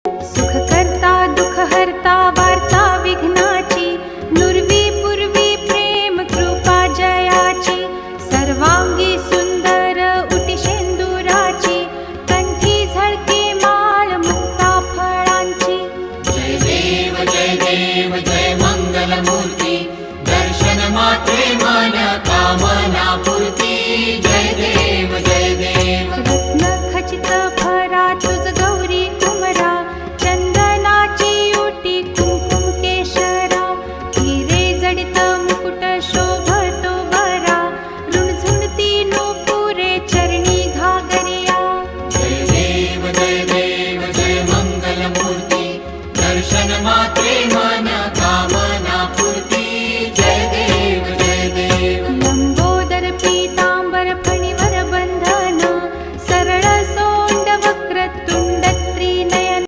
सुख करता दुःख हरता वार्ता विघ्नाची, नुरवी पूर्वी प्रेम कृपा जयाची, सर्वांगी सुंदर उटी शेंदुराची, कंठी झळके माळ मुक्ता फळांची. जय देव जय देव जय मंगलमूर्ती, दर्शन मात्रे मन कामना पूर्ती. जय देव जय देव. रत्न खचित भरा तुझ गौरी कुमरा, चंदनाची उटी कुंकुम केशरा, हिरे जडित मुकुट शोभतो बरा, रुणझुणती नूपुरे चरणी घागरिया. जय देव जय देव जय मंगलमूर्ती, दर्शन मात्रे मन